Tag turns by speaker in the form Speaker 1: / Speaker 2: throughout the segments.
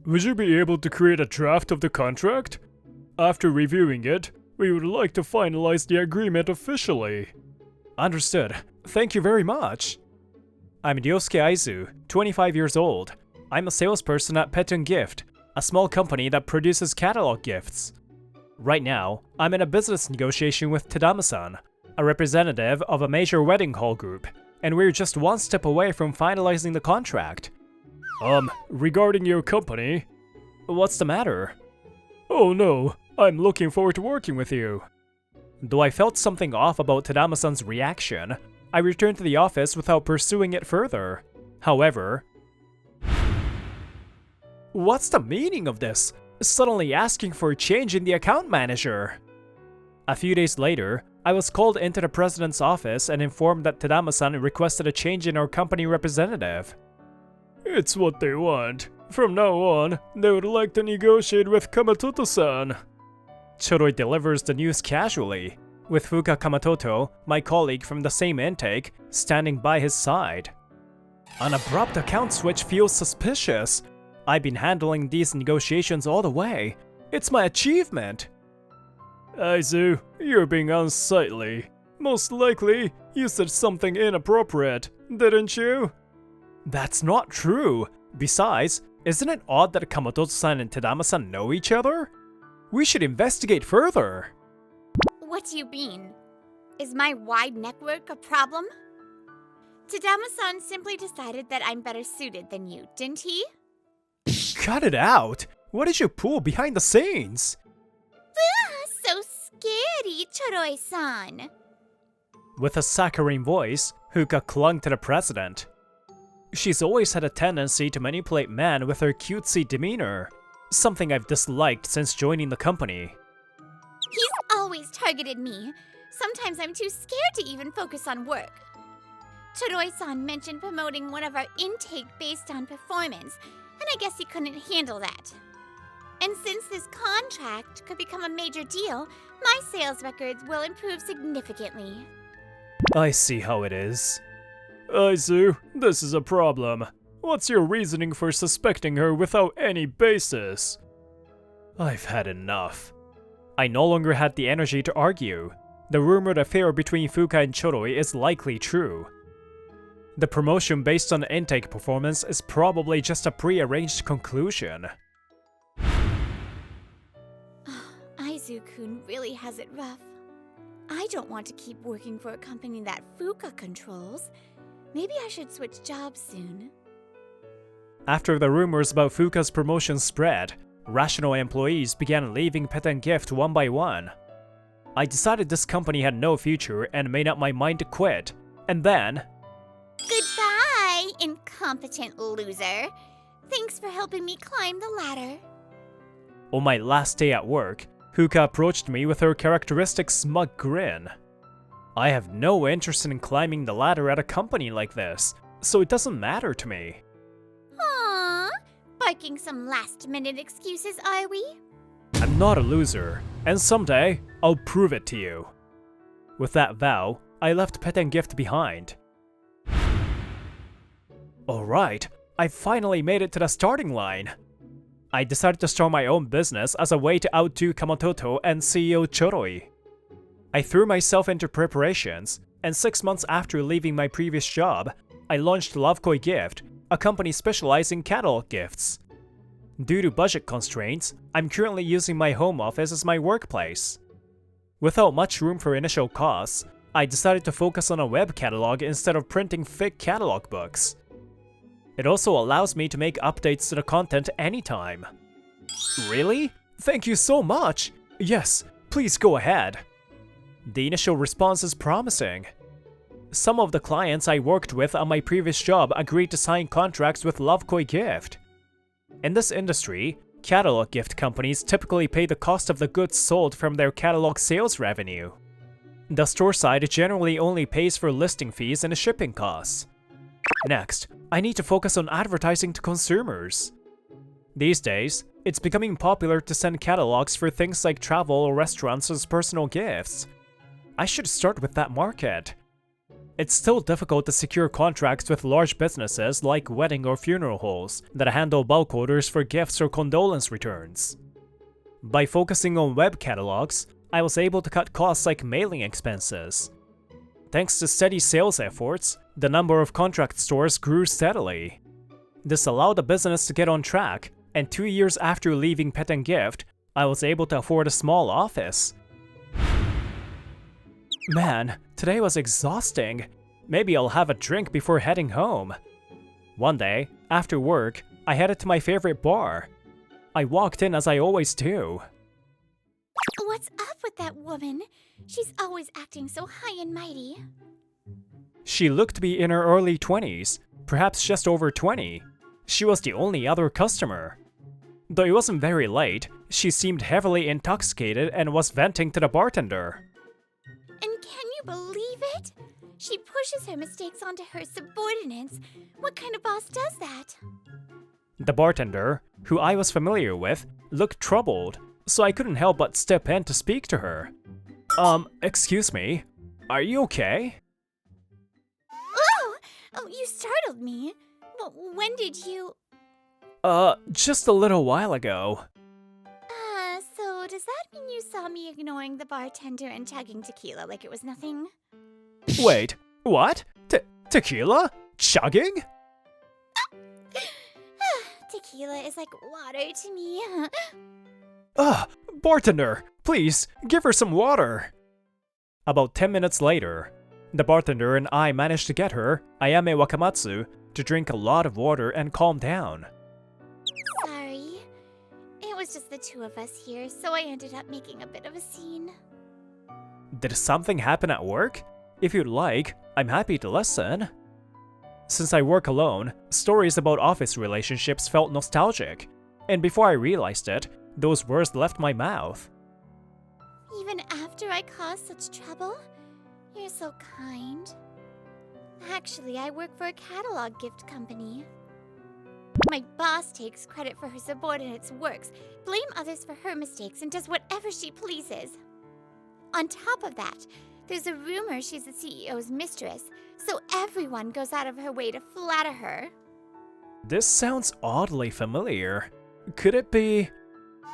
Speaker 1: Would you be able to create a draft of the contract? After reviewing it, we would like to finalize the agreement officially. Understood. Thank you very much. I'm Ryosuke Aizu, 25 years old. I'm a salesperson at Pet and Gift, a small company that produces catalog gifts. Right now, I'm in a business negotiation with Tadama-san, a representative of a major wedding hall group, and we're just one step away from finalizing the contract. Regarding your company... What's the matter? Oh no, I'm looking forward to working with you. Though I felt something off about Tadama-san's reaction, I returned to the office without pursuing it further. However... What's the meaning of this? Suddenly asking for a change in the account manager? A few days later, I was called into the president's office and informed that Tadama-san requested a change in our company representative. It's what they want. From now on, they would like to negotiate with Kamatoto-san. Choroi delivers the news casually, with Fuka Kamatoto, my colleague from the same intake, standing by his side. An abrupt account switch feels suspicious. I've been handling these negotiations all the way. It's my achievement. Aizu, you're being unsightly. Most likely, you said something inappropriate, didn't you? That's not true. Besides, isn't it odd that Kamatoto-san and Tadama-san know each other? We should investigate further.
Speaker 2: What do you mean? Is my wide network a problem? Tadama-san simply decided that I'm better suited than you, didn't he?
Speaker 1: Cut it out! What did you pull behind the scenes?
Speaker 2: So scary, Choroi-san.
Speaker 1: With a saccharine voice, Fuka clung to the president. She's always had a tendency to manipulate men with her cutesy demeanor, something I've disliked since joining the company.
Speaker 2: He's always targeted me. Sometimes I'm too scared to even focus on work. Choroi-san mentioned promoting one of our intake based on performance, and I guess he couldn't handle that. And since this contract could become a major deal, my sales records will improve significantly.
Speaker 1: I see how it is. Aizu, this is a problem. What's your reasoning for suspecting her without any basis? I've had enough. I no longer had the energy to argue. The rumored affair between Fuka and Choroi is likely true. The promotion based on intake performance is probably just a pre-arranged conclusion.
Speaker 2: Aizu-kun really has it rough. I don't want to keep working for a company that Fuka controls. Maybe I should switch jobs soon.
Speaker 1: After the rumors about Fuka's promotion spread, rational employees began leaving Pet and Gift one by one. I decided this company had no future and made up my mind to quit. And then...
Speaker 2: Goodbye, incompetent loser. Thanks for helping me climb the ladder.
Speaker 1: On my last day at work, Fuka approached me with her characteristic smug grin. I have no interest in climbing the ladder at a company like this, so it doesn't matter to me.
Speaker 2: Aww, barking some last-minute excuses, are we?
Speaker 1: I'm not a loser, and someday, I'll prove it to you. With that vow, I left Pet and Gift behind. Alright, I finally made it to the starting line. I decided to start my own business as a way to outdo Kamatoto and CEO Choroi. I threw myself into preparations, and 6 months after leaving my previous job, I launched Lovekoi Gift, a company specializing in catalog gifts. Due to budget constraints, I'm currently using my home office as my workplace. Without much room for initial costs, I decided to focus on a web catalog instead of printing fake catalog books. It also allows me to make updates to the content anytime. Really? Thank you so much! Yes, please go ahead. The initial response is promising. Some of the clients I worked with on my previous job agreed to sign contracts with Lovekoi Gift. In this industry, catalog gift companies typically pay the cost of the goods sold from their catalog sales revenue. The store side generally only pays for listing fees and shipping costs. Next, I need to focus on advertising to consumers. These days, it's becoming popular to send catalogs for things like travel or restaurants as personal gifts. I should start with that market. It's still difficult to secure contracts with large businesses like wedding or funeral halls that handle bulk orders for gifts or condolence returns. By focusing on web catalogs, I was able to cut costs like mailing expenses. Thanks to steady sales efforts, the number of contract stores grew steadily. This allowed the business to get on track, and 2 years after leaving Pet and Gift, I was able to afford a small office. Man, today was exhausting. Maybe I'll have a drink before heading home. One day, after work, I headed to my favorite bar. I walked in as I always do.
Speaker 2: What's up with that woman? She's always acting so high and mighty.
Speaker 1: She looked to be in her early 20s, perhaps just over 20. She was the only other customer. Though it wasn't very late, she seemed heavily intoxicated and was venting to the bartender.
Speaker 2: And can you believe it? She pushes her mistakes onto her subordinates. What kind of boss does that?
Speaker 1: The bartender, who I was familiar with, looked troubled, so I couldn't help but step in to speak to her. Excuse me, are you okay?
Speaker 2: Oh, you startled me. When did you...
Speaker 1: Just a little while ago.
Speaker 2: So does that mean you saw me ignoring the bartender and chugging tequila like it was nothing?
Speaker 1: Wait, what? Tequila? Chugging?
Speaker 2: Tequila is like water to me.
Speaker 1: Bartender, please, give her some water. About 10 minutes later, the bartender and I managed to get her, Ayame Wakamatsu, to drink a lot of water and calm down.
Speaker 2: Sorry. It was just the two of us here, so I ended up making a bit of a scene.
Speaker 1: Did something happen at work? If you'd like, I'm happy to listen. Since I work alone, stories about office relationships felt nostalgic, and before I realized it, those words left my mouth.
Speaker 2: Even after I caused such trouble? You're so kind. Actually, I work for a catalog gift company. My boss takes credit for her subordinates' works, blame others for her mistakes, and does whatever she pleases. On top of that, there's a rumor she's the CEO's mistress, so everyone goes out of her way to flatter her.
Speaker 1: This sounds oddly familiar. Could it be...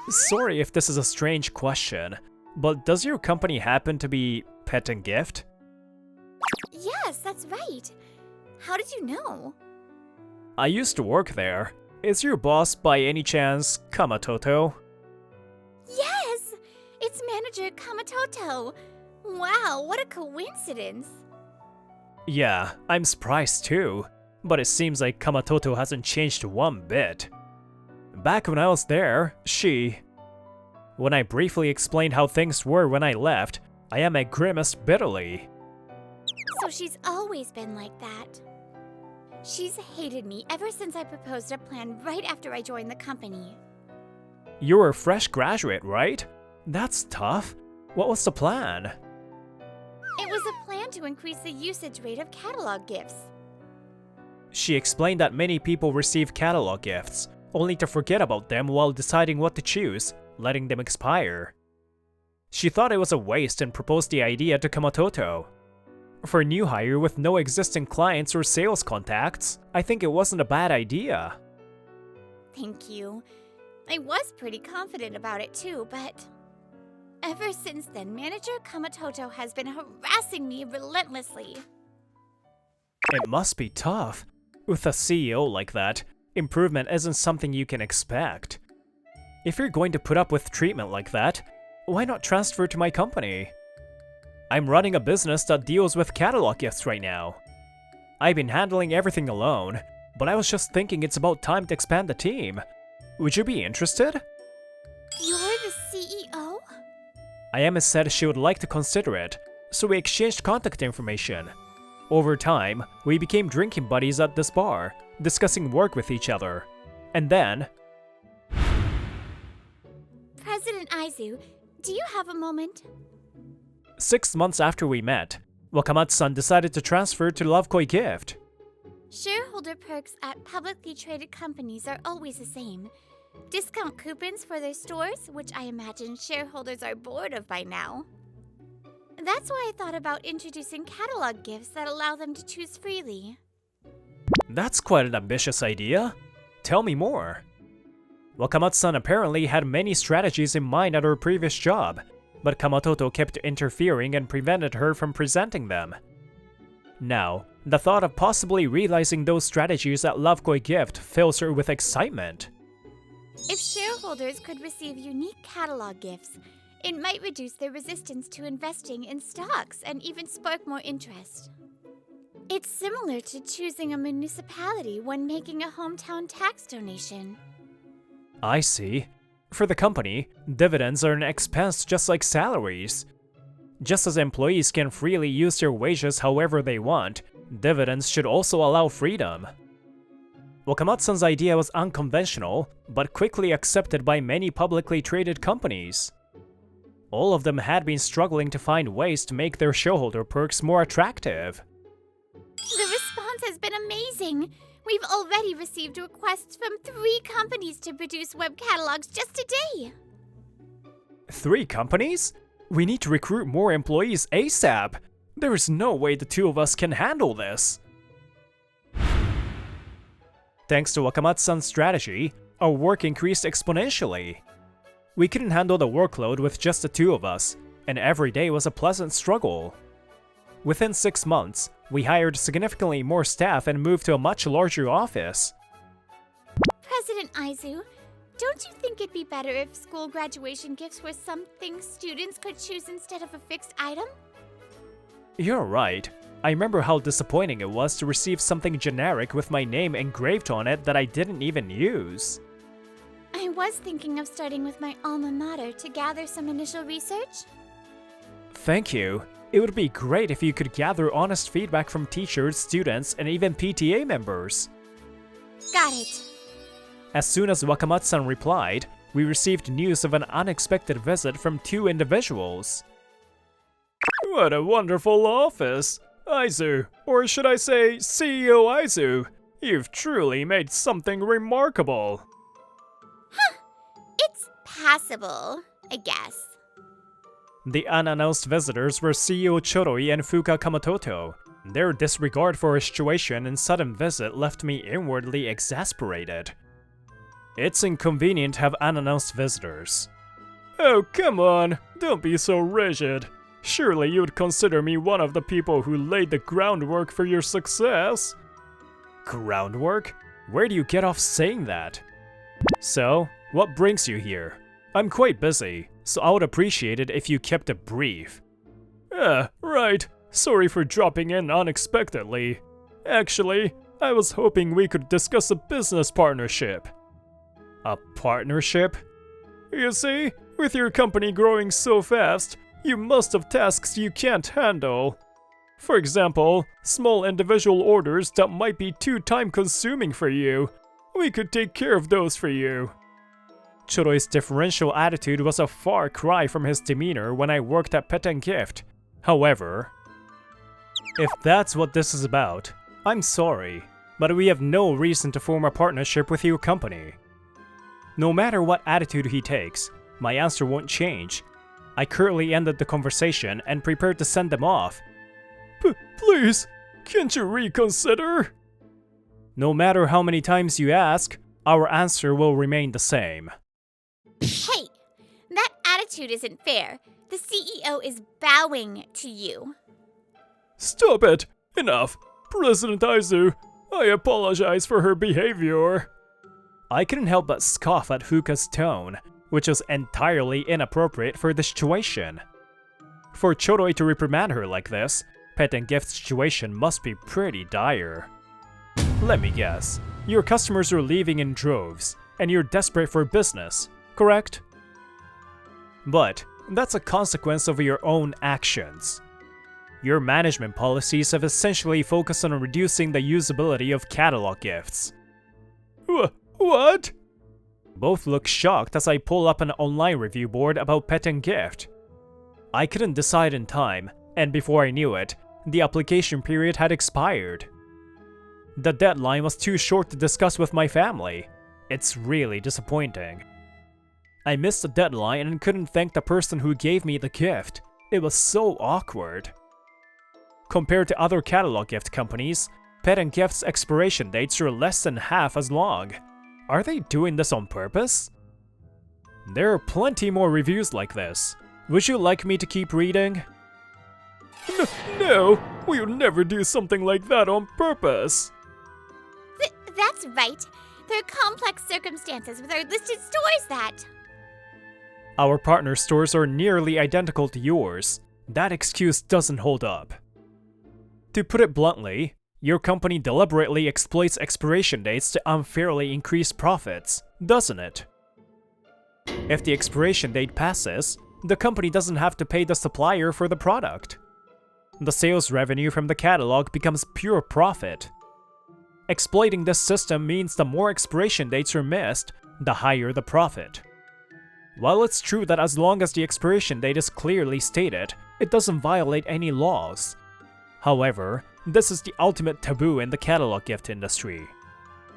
Speaker 1: Sorry if this is a strange question, but does your company happen to be Pet and Gift?
Speaker 2: Yes, that's right. How did you know?
Speaker 1: I used to work there. Is your boss by any chance Kamatoto?
Speaker 2: Yes! It's manager Kamatoto. Wow, what a coincidence.
Speaker 1: Yeah, I'm surprised too, but it seems like Kamatoto hasn't changed one bit. Back when I was there, When I briefly explained how things were when I left, Ayame grimaced bitterly.
Speaker 2: So she's always been like that. She's hated me ever since I proposed a plan right after I joined the company.
Speaker 1: You were a fresh graduate, right? That's tough. What was the plan?
Speaker 2: It was a plan to increase the usage rate of catalog gifts.
Speaker 1: She explained that many people receive catalog gifts, only to forget about them while deciding what to choose, letting them expire. She thought it was a waste and proposed the idea to Kamatoto. For a new hire with no existing clients or sales contacts, I think it wasn't a bad idea.
Speaker 2: Thank you. I was pretty confident about it too, but... Ever since then, Manager Kamatoto has been harassing me relentlessly.
Speaker 1: It must be tough. With a CEO like that, improvement isn't something you can expect. If you're going to put up with treatment like that, why not transfer to my company? I'm running a business that deals with catalog gifts right now. I've been handling everything alone, but I was just thinking it's about time to expand the team. Would you be interested?
Speaker 2: You're the CEO?
Speaker 1: Ayame said she would like to consider it, so we exchanged contact information. Over time, we became drinking buddies at this bar, discussing work with each other. And then...
Speaker 2: President Aizu, do you have a moment?
Speaker 1: 6 months after we met, Wakamatsu-san decided to transfer to Lovekoi Gift.
Speaker 2: Shareholder perks at publicly traded companies are always the same. Discount coupons for their stores, which I imagine shareholders are bored of by now. That's why I thought about introducing catalog gifts that allow them to choose freely.
Speaker 1: That's quite an ambitious idea. Tell me more. Wakamatsu-san apparently had many strategies in mind at her previous job, but Kamatoto kept interfering and prevented her from presenting them. Now, the thought of possibly realizing those strategies at Lovekoi Gift fills her with excitement.
Speaker 2: If shareholders could receive unique catalog gifts, it might reduce their resistance to investing in stocks and even spark more interest. It's similar to choosing a municipality when making a hometown tax donation.
Speaker 1: I see. For the company, dividends are an expense just like salaries. Just as employees can freely use their wages however they want, dividends should also allow freedom. Wakamatsu-san's idea was unconventional, but quickly accepted by many publicly traded companies. All of them had been struggling to find ways to make their shareholder perks more attractive.
Speaker 2: The response has been amazing! We've already received requests from 3 companies to produce web catalogs just today!
Speaker 1: 3 companies? We need to recruit more employees ASAP! There is no way the 2 of us can handle this! Thanks to Wakamatsu-san's strategy, our work increased exponentially. We couldn't handle the workload with just the 2 of us, and every day was a pleasant struggle. Within 6 months, we hired significantly more staff and moved to a much larger office.
Speaker 2: President Aizu, don't you think it'd be better if school graduation gifts were something students could choose instead of a fixed item?
Speaker 1: You're right. I remember how disappointing it was to receive something generic with my name engraved on it that I didn't even use.
Speaker 2: I was thinking of starting with my alma mater to gather some initial research.
Speaker 1: Thank you. It would be great if you could gather honest feedback from teachers, students, and even PTA members.
Speaker 2: Got it.
Speaker 1: As soon as Wakamatsu-san replied, we received news of an unexpected visit from 2 individuals. What a wonderful office! Aizu, or should I say CEO Aizu, you've truly made something remarkable.
Speaker 2: It's passable, I guess.
Speaker 1: The unannounced visitors were CEO Choroi and Fuka Kamatoto. Their disregard for our situation and sudden visit left me inwardly exasperated. It's inconvenient to have unannounced visitors. Oh, come on, don't be so rigid. Surely you'd consider me one of the people who laid the groundwork for your success. Groundwork? Where do you get off saying that? So, what brings you here? I'm quite busy, so I would appreciate it if you kept it brief. Right. Sorry for dropping in unexpectedly. Actually, I was hoping we could discuss a business partnership. A partnership? You see, with your company growing so fast, you must have tasks you can't handle. For example, small individual orders that might be too time-consuming for you. We could take care of those for you. Choroi's differential attitude was a far cry from his demeanor when I worked at Pet and Gift. However, if that's what this is about, I'm sorry, but we have no reason to form a partnership with your company. No matter what attitude he takes, my answer won't change. I curtly ended the conversation and prepared to send them off. Please, can't you reconsider? No matter how many times you ask, our answer will remain the same.
Speaker 2: Hey, that attitude isn't fair. The CEO is bowing to you.
Speaker 1: Stop it! Enough! President Aizu, I apologize for her behavior. I couldn't help but scoff at Fuka's tone, which was entirely inappropriate for the situation. For Choroi to reprimand her like this, Pet and Gift's situation must be pretty dire. Let me guess, your customers are leaving in droves, and you're desperate for business, correct? But that's a consequence of your own actions. Your management policies have essentially focused on reducing the usability of catalog gifts. What? Both look shocked as I pull up an online review board about Pet and Gift. I couldn't decide in time, and before I knew it, the application period had expired. The deadline was too short to discuss with my family. It's really disappointing. I missed the deadline and couldn't thank the person who gave me the gift, It was so awkward. Compared to other catalog gift companies, Pet and Gift's expiration dates are less than half as long. Are they doing this on purpose? There are plenty more reviews like this. Would you like me to keep reading? No, we'll never do something like that on purpose.
Speaker 2: That's right. There are complex circumstances with our listed stores that...
Speaker 1: Our partner stores are nearly identical to yours. That excuse doesn't hold up. To put it bluntly, your company deliberately exploits expiration dates to unfairly increase profits, doesn't it? If the expiration date passes, the company doesn't have to pay the supplier for the product. The sales revenue from the catalog becomes pure profit. Exploiting this system means the more expiration dates are missed, the higher the profit. While it's true that as long as the expiration date is clearly stated, it doesn't violate any laws. However, this is the ultimate taboo in the catalog gift industry.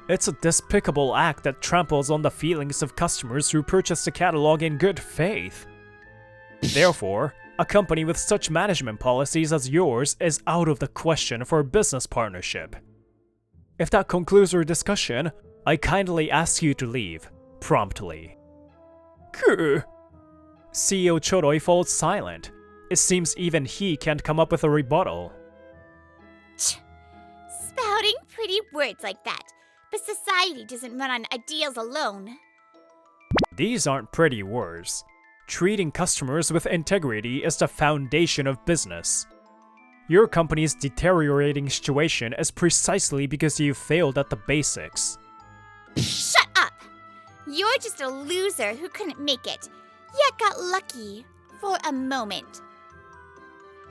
Speaker 1: It's a despicable act that tramples on the feelings of customers who purchase the catalog in good faith. Therefore, a company with such management policies as yours is out of the question for a business partnership. If that concludes our discussion, I kindly ask you to leave, promptly. CEO Choroi falls silent. It seems even he can't come up with a rebuttal.
Speaker 2: Spouting pretty words like that. But society doesn't run on ideals alone.
Speaker 1: These aren't pretty words. Treating customers with integrity is the foundation of business. Your company's deteriorating situation is precisely because you failed at the basics.
Speaker 2: Shut up! You're just a loser who couldn't make it, yet got lucky for a moment.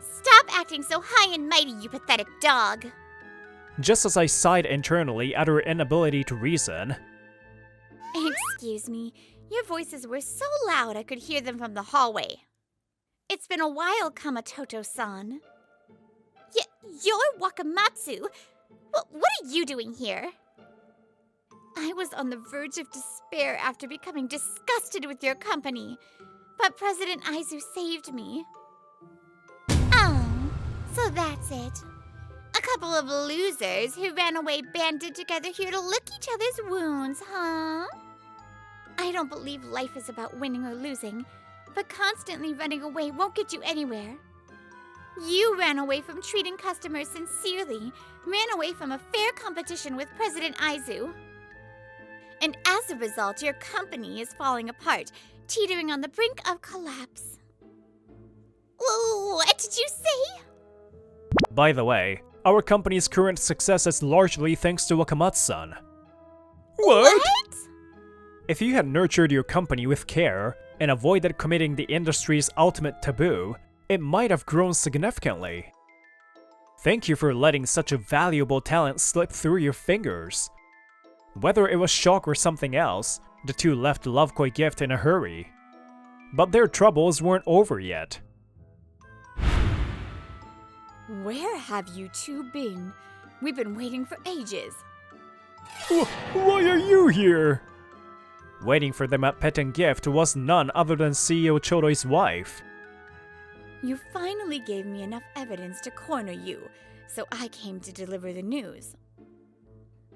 Speaker 2: Stop acting so high and mighty, you pathetic dog.
Speaker 1: Just as I sighed internally at her inability to reason.
Speaker 2: Excuse me, your voices were so loud I could hear them from the hallway. It's been a while, Kamatoto-san. You're Wakamatsu. What are you doing here? I was on the verge of despair after becoming disgusted with your company, but President Aizu saved me. Oh, so that's it. A couple of losers who ran away banded together here to lick each other's wounds, huh? I don't believe life is about winning or losing, but constantly running away won't get you anywhere. You ran away from treating customers sincerely, ran away from a fair competition with President Aizu. And as a result, your company is falling apart, teetering on the brink of collapse. What did you say?
Speaker 1: By the way, our company's current success is largely thanks to Wakamatsu-san.
Speaker 2: What?
Speaker 1: If you had nurtured your company with care and avoided committing the industry's ultimate taboo, it might have grown significantly. Thank you for letting such a valuable talent slip through your fingers. Whether it was shock or something else, the two left Lovekoi Gift in a hurry. But their troubles weren't over yet.
Speaker 3: Where have you two been? We've been waiting for ages.
Speaker 1: Why are you here? Waiting for them at Pet and Gift was none other than CEO Choroi's wife.
Speaker 3: You finally gave me enough evidence to corner you, so I came to deliver the news.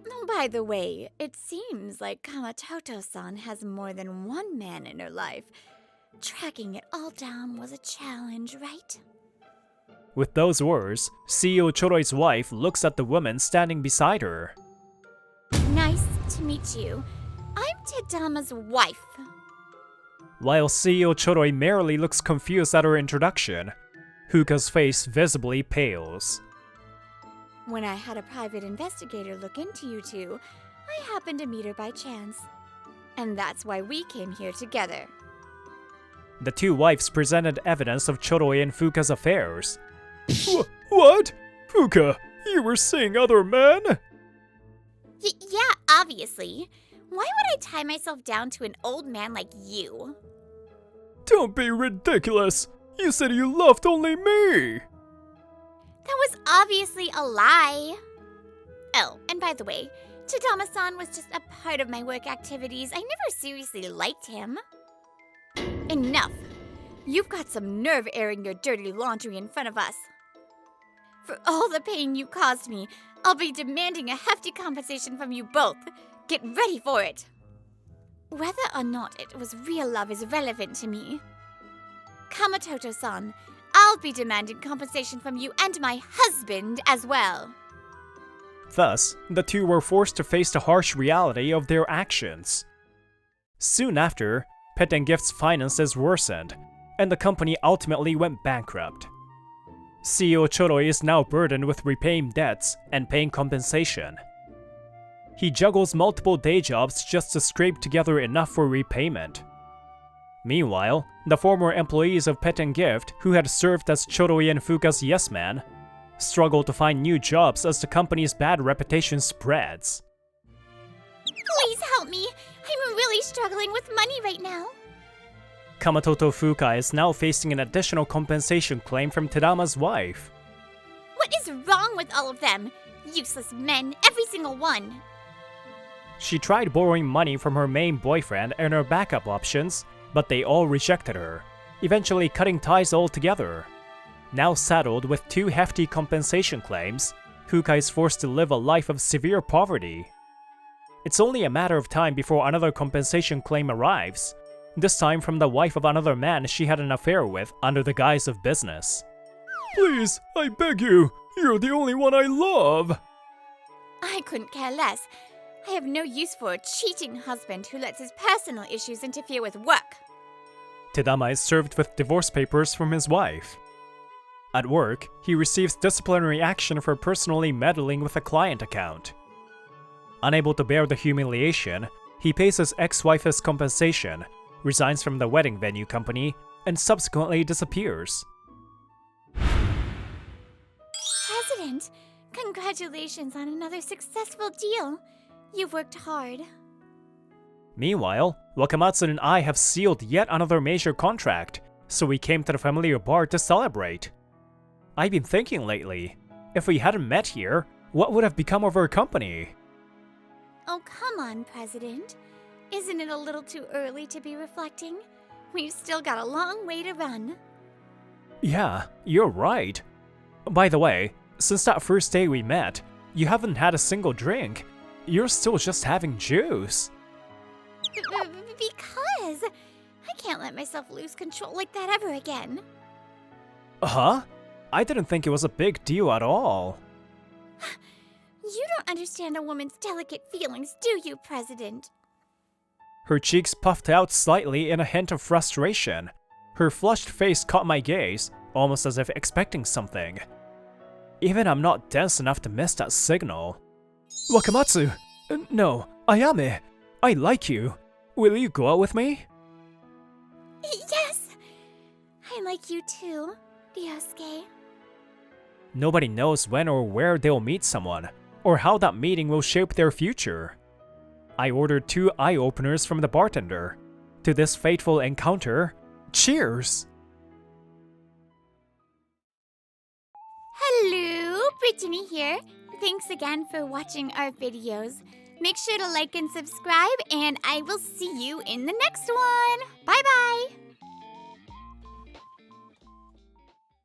Speaker 3: Oh, by the way, it seems like Kamatoto-san has more than one man in her life. Tracking it all down was a challenge, right?
Speaker 1: With those words, CEO Choroi's wife looks at the woman standing beside her.
Speaker 2: Nice to meet you. I'm Tadama's wife.
Speaker 1: While CEO Choroi merely looks confused at her introduction, Fuka's face visibly pales.
Speaker 3: When I had a private investigator look into you two, I happened to meet her by chance. And that's why we came here together.
Speaker 1: The two wives presented evidence of Choroi and Fuka's affairs. What? Fuka, you were seeing other men?
Speaker 2: Yeah, obviously. Why would I tie myself down to an old man like you?
Speaker 1: Don't be ridiculous! You said you loved only me!
Speaker 2: That was obviously a lie. Oh, and by the way, Tadama-san was just a part of my work activities. I never seriously liked him. Enough.
Speaker 3: You've got some nerve airing your dirty laundry in front of us. For all the pain you caused me, I'll be demanding a hefty compensation from you both. Get ready for it. Whether or not it was real love is irrelevant to me. Kamatoto-san, I'll be demanding compensation from you and my husband as well.
Speaker 1: Thus, the two were forced to face the harsh reality of their actions. Soon after, Pet and Gift's finances worsened, and the company ultimately went bankrupt. CEO Choroi is now burdened with repaying debts and paying compensation. He juggles multiple day jobs just to scrape together enough for repayment. Meanwhile, the former employees of Pet and Gift, who had served as Choroi and Fuka's yes man, struggle to find new jobs as the company's bad reputation spreads.
Speaker 2: Please help me. I'm really struggling with money right now.
Speaker 1: Kamatoto Fuka is now facing an additional compensation claim from Tadama's wife.
Speaker 2: What is wrong with all of them? Useless men, every single one.
Speaker 1: She tried borrowing money from her main boyfriend and her backup options, but they all rejected her, eventually cutting ties altogether. Now saddled with 2 hefty compensation claims, Fuka is forced to live a life of severe poverty. It's only a matter of time before another compensation claim arrives, this time from the wife of another man she had an affair with under the guise of business. Please, I beg you, you're the only one I love!
Speaker 3: I couldn't care less. I have no use for a cheating husband who lets his personal issues interfere with work.
Speaker 1: Tadama is served with divorce papers from his wife. At work, he receives disciplinary action for personally meddling with a client account. Unable to bear the humiliation, he pays his ex-wife's compensation, resigns from the wedding venue company, and subsequently disappears.
Speaker 3: President, congratulations on another successful deal. You've worked hard.
Speaker 1: Meanwhile, Wakamatsu and I have sealed yet another major contract, so we came to the familiar bar to celebrate. I've been thinking lately, if we hadn't met here, what would have become of our company?
Speaker 3: Oh, come on, President. Isn't it a little too early to be reflecting? We've still got a long way to run.
Speaker 1: Yeah, you're right. By the way, since that first day we met, you haven't had a single drink. You're still just having juice.
Speaker 3: Because I can't let myself lose control like that ever again.
Speaker 1: Huh? I didn't think it was a big deal at all.
Speaker 3: You don't understand a woman's delicate feelings, do you, President?
Speaker 1: Her cheeks puffed out slightly in a hint of frustration. Her flushed face caught my gaze, almost as if expecting something. Even I'm not dense enough to miss that signal. Wakamatsu! No, Ayame! I like you. Will you go out with me?
Speaker 3: Yes! I like you too, Ryosuke.
Speaker 1: Nobody knows when or where they'll meet someone, or how that meeting will shape their future. I ordered 2 eye-openers from the bartender. To this fateful encounter, cheers!
Speaker 2: Hello, Brittany here. Thanks again for watching our videos. Make sure to like and subscribe, and I will see you in the next one. Bye-bye!